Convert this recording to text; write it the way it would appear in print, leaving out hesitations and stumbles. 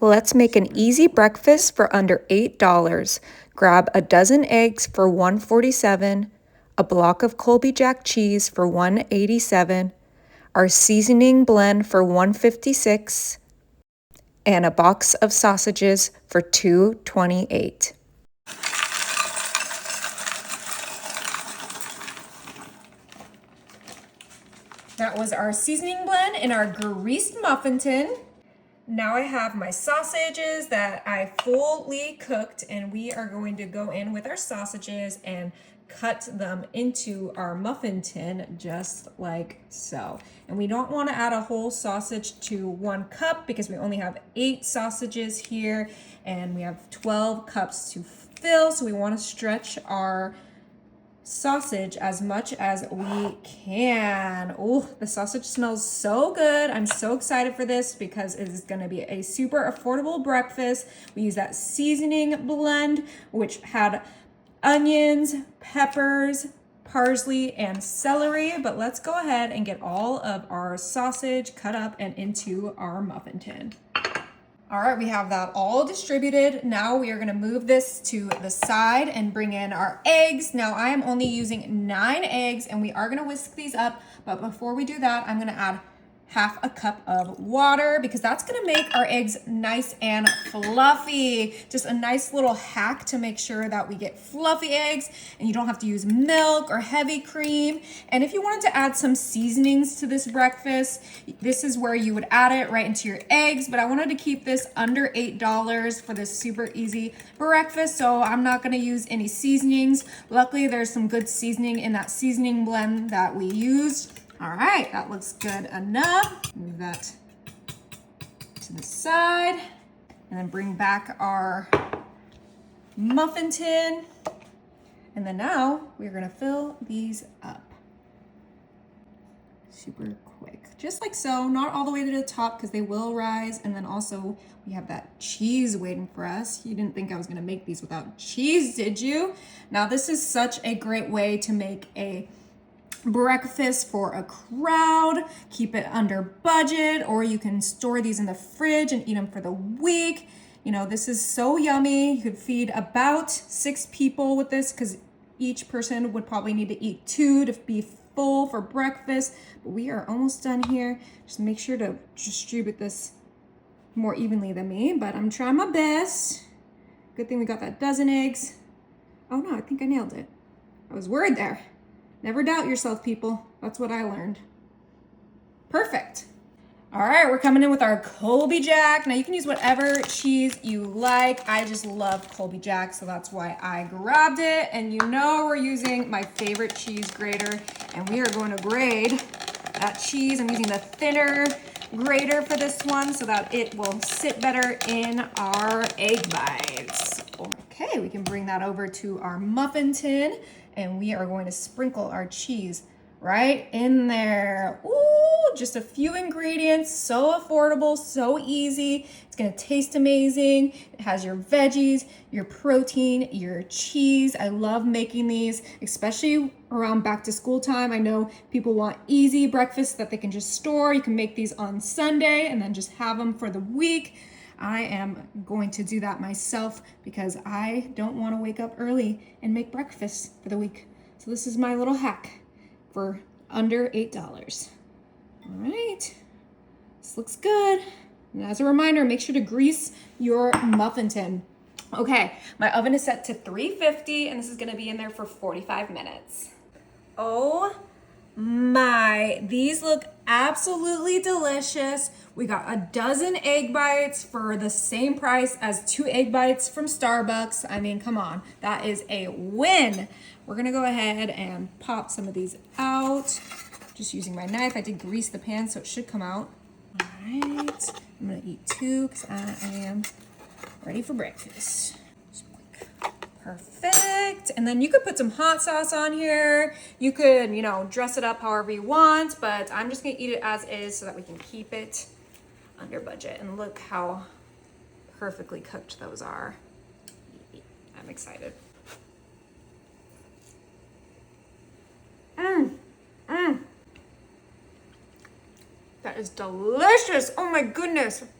Let's make an easy breakfast for under $8. Grab a dozen eggs for $1.47, a block of Colby Jack cheese for $1.87, our seasoning blend for $1.56, and a box of sausages for $2.28. That was our seasoning blend in our greased muffin tin. Now I have my sausages that I fully cooked, and we are going to go in with our sausages and cut them into our muffin tin just like so. And we don't want to add a whole sausage to 1 cup because we only have 8 sausages here and we have 12 cups to fill. So we want to stretch our sausage as much as we can. Oh, the sausage smells so good. I'm so excited for this because it is going to be a super affordable breakfast. We use that seasoning blend, which had onions, peppers, parsley, and celery. But let's go ahead and get all of our sausage cut up and into our muffin tin. All right, we have that all distributed. Now we are gonna move this to the side and bring in our eggs. Now I am only using 9 eggs and we are gonna whisk these up, but before we do that, I'm gonna add half a cup of water because that's gonna make our eggs nice and fluffy. Just a nice little hack to make sure that we get fluffy eggs and you don't have to use milk or heavy cream. And if you wanted to add some seasonings to this breakfast, this is where you would add it right into your eggs, but I wanted to keep this under $8 for this super easy breakfast, so I'm not gonna use any seasonings. Luckily, there's some good seasoning in that seasoning blend that we used. All right, that looks good enough. Move that to the side and then bring back our muffin tin. And then now we're gonna fill these up super quick, just like so, not all the way to the top because they will rise. And then also we have that cheese waiting for us. You didn't think I was gonna make these without cheese, did you? Now this is such a great way to make a breakfast for a crowd, keep it under budget, or you can store these in the fridge and eat them for the week. You know, this is so yummy. You could feed about 6 people with this because each person would probably need to eat 2 to be full for breakfast. But we are almost done here. Just make sure to distribute this more evenly than me, but I'm trying my best. Good thing we got that dozen eggs. Oh no, I think I nailed it. I was worried there. Never doubt yourself, people. That's what I learned. Perfect. All right, we're coming in with our Colby Jack. Now you can use whatever cheese you like. I just love Colby Jack, so that's why I grabbed it. And you know we're using my favorite cheese grater, and we are going to grate that cheese. I'm using the thinner grater for this one so that it will sit better in our egg bites. Okay, we can bring that over to our muffin tin. And we are going to sprinkle our cheese right in there. Ooh, just a few ingredients, so affordable, so easy. It's gonna taste amazing. It has your veggies, your protein, your cheese. I love making these, especially around back to school time. I know people want easy breakfasts that they can just store. You can make these on Sunday and then just have them for the week. I am going to do that myself because I don't want to wake up early and make breakfast for the week. So this is my little hack for under $8. All right, this looks good. And as a reminder, make sure to grease your muffin tin. Okay, my oven is set to 350 and this is gonna be in there for 45 minutes. Oh my, these look absolutely delicious. We got a dozen egg bites for the same price as 2 egg bites from Starbucks. I mean, come on, that is a win. We're gonna go ahead and pop some of these out. Just using my knife. I did grease the pan, so it should come out. All right, I'm gonna eat 2 because I am ready for breakfast. Perfect. And then you could put some hot sauce on here. You could, you know, dress it up however you want, but I'm just gonna eat it as is so that we can keep it under budget. And look how perfectly cooked those are. I'm excited. That is delicious. Oh my goodness.